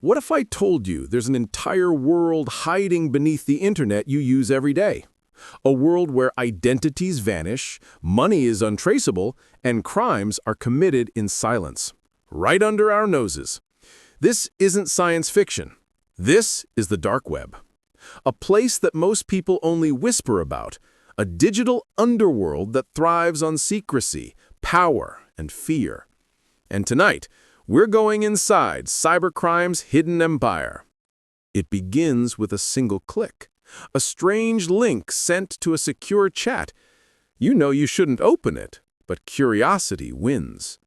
What if I told you there's an entire world hiding beneath the internet you use every day? A world where identities vanish, money is untraceable, and crimes are committed in silence, right under our noses. This isn't science fiction. This is the dark web. A place that most people only whisper about, a digital underworld that thrives on secrecy, power, and fear. And tonight, we're going inside cybercrime's hidden empire. It begins with a single click, a strange link sent to a secure chat. You know you shouldn't open it, but curiosity wins.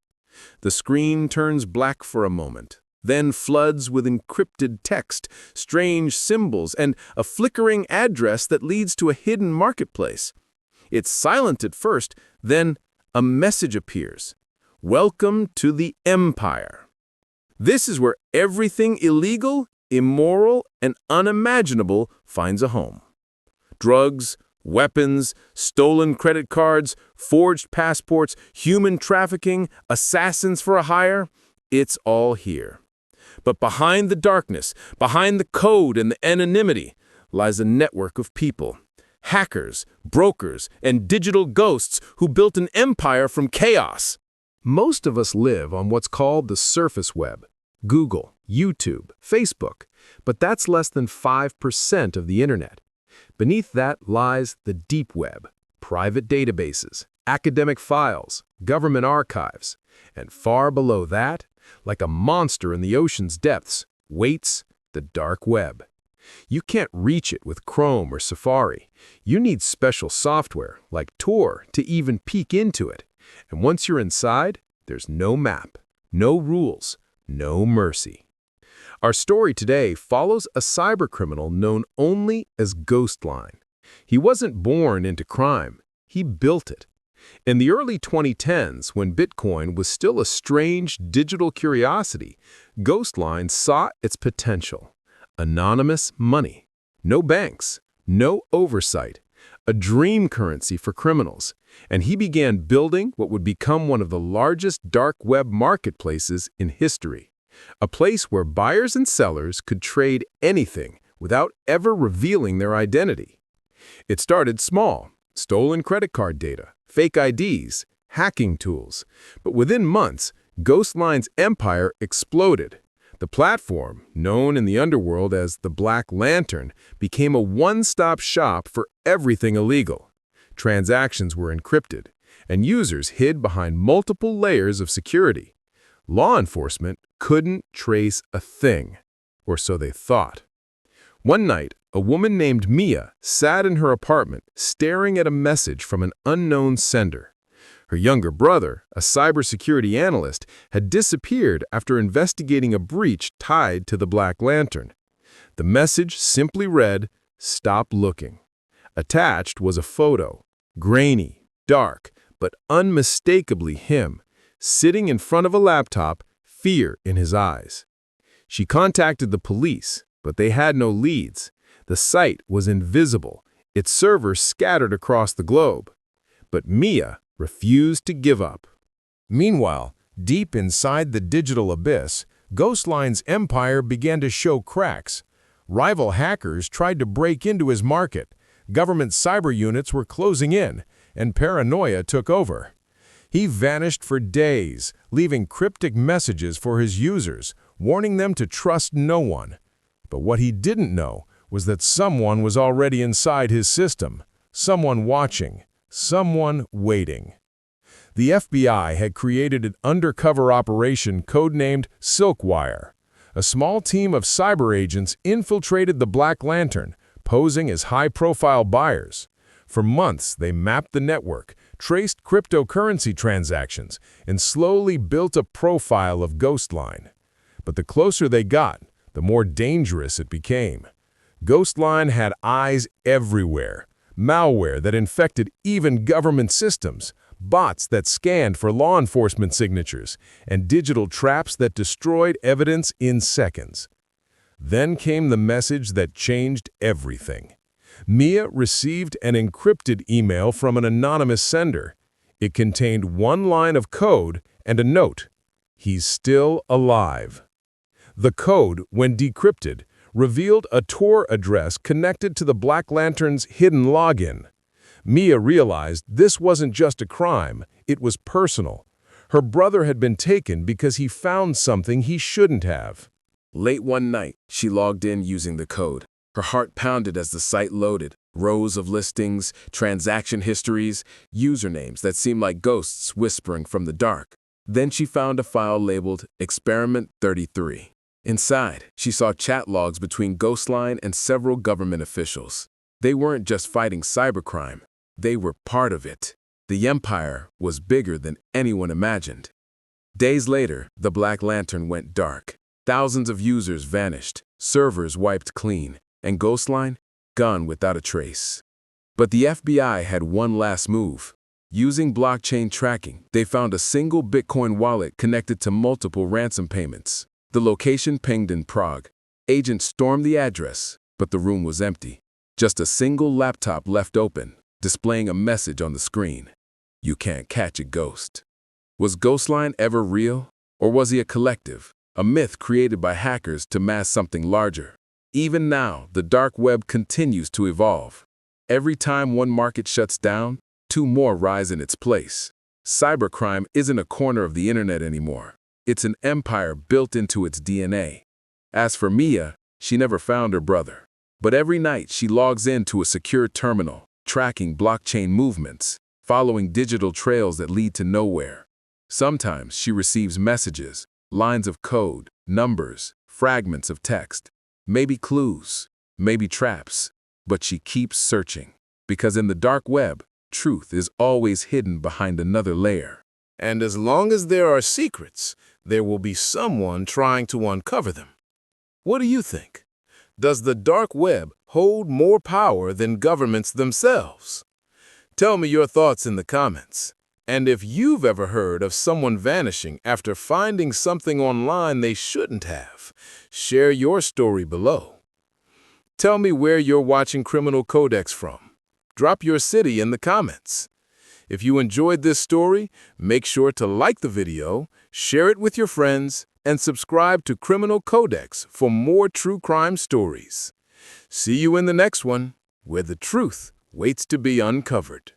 The screen turns black for a moment, then floods with encrypted text, strange symbols, and a flickering address that leads to a hidden marketplace. It's silent at first, then a message appears. Welcome to the Empire. This is where everything illegal, immoral, and unimaginable finds a home. Drugs, weapons, stolen credit cards, forged passports, human trafficking, assassins for a hire, it's all here. But behind the darkness, behind the code and the anonymity, lies a network of people. Hackers, brokers, and digital ghosts who built an empire from chaos. Most of us live on what's called the surface web, Google, YouTube, Facebook, but that's less than 5% of the internet. Beneath that lies the deep web, private databases, academic files, government archives, and far below that, like a monster in the ocean's depths, waits the dark web. You can't reach it with Chrome or Safari. You need special software, like Tor, to even peek into it. And once you're inside, there's no map, no rules, no mercy. Our story today follows a cybercriminal known only as Ghostline. He wasn't born into crime, he built it. In the early 2010s, when Bitcoin was still a strange digital curiosity, Ghostline saw its potential. Anonymous money, no banks, no oversight, a dream currency for criminals, and he began building what would become one of the largest dark web marketplaces in history, a place where buyers and sellers could trade anything without ever revealing their identity. It started small, stolen credit card data, fake IDs, hacking tools, but within months, Ghostline's empire exploded. The platform, known in the underworld as the Black Lantern, became a one-stop shop for everything illegal. Transactions were encrypted, and users hid behind multiple layers of security. Law enforcement couldn't trace a thing, or so they thought. One night, a woman named Mia sat in her apartment staring at a message from an unknown sender. Her younger brother, a cybersecurity analyst, had disappeared after investigating a breach tied to the Black Lantern. The message simply read, "Stop looking." Attached was a photo, grainy, dark, but unmistakably him, sitting in front of a laptop, fear in his eyes. She contacted the police, but they had no leads. The site was invisible, its servers scattered across the globe. But Mia refused to give up. Meanwhile, deep inside the digital abyss, Ghostline's empire began to show cracks. Rival hackers tried to break into his market, government cyber units were closing in, and paranoia took over. He vanished for days, leaving cryptic messages for his users, warning them to trust no one. But what he didn't know was that someone was already inside his system, someone watching, someone waiting. The FBI had created an undercover operation codenamed Silkwire. A small team of cyber agents infiltrated the Black Lantern, posing as high-profile buyers. For months, they mapped the network, traced cryptocurrency transactions, and slowly built a profile of Ghostline. But the closer they got, the more dangerous it became. Ghostline had eyes everywhere. Malware that infected even government systems, bots that scanned for law enforcement signatures, and digital traps that destroyed evidence in seconds. Then came the message that changed everything. Mia received an encrypted email from an anonymous sender. It contained one line of code and a note: "He's still alive." The code, when decrypted, revealed a Tor address connected to the Black Lantern's hidden login. Mia realized this wasn't just a crime, it was personal. Her brother had been taken because he found something he shouldn't have. Late one night, she logged in using the code. Her heart pounded as the site loaded. Rows of listings, transaction histories, usernames that seemed like ghosts whispering from the dark. Then she found a file labeled Experiment 33. Inside, she saw chat logs between Ghostline and several government officials. They weren't just fighting cybercrime, they were part of it. The Empire was bigger than anyone imagined. Days later, the Black Lantern went dark. Thousands of users vanished, servers wiped clean, and Ghostline gone without a trace. But the FBI had one last move. Using blockchain tracking, they found a single Bitcoin wallet connected to multiple ransom payments. The location pinged in Prague. Agents stormed the address, but the room was empty. Just a single laptop left open, displaying a message on the screen. You can't catch a ghost. Was Ghostline ever real? Or was he a collective, a myth created by hackers to mask something larger? Even now, the dark web continues to evolve. Every time one market shuts down, two more rise in its place. Cybercrime isn't a corner of the internet anymore. It's an empire built into its DNA. As for Mia, she never found her brother. But every night she logs into a secure terminal, tracking blockchain movements, following digital trails that lead to nowhere. Sometimes she receives messages, lines of code, numbers, fragments of text. Maybe clues, maybe traps, but she keeps searching. Because in the dark web, truth is always hidden behind another layer. And as long as there are secrets, there will be someone trying to uncover them. What do you think? Does the dark web hold more power than governments themselves? Tell me your thoughts in the comments. And if you've ever heard of someone vanishing after finding something online they shouldn't have, share your story below. Tell me where you're watching Criminal Codex from. Drop your city in the comments. If you enjoyed this story, make sure to like the video, share it with your friends, and subscribe to Criminal Codex for more true crime stories. See you in the next one, where the truth waits to be uncovered.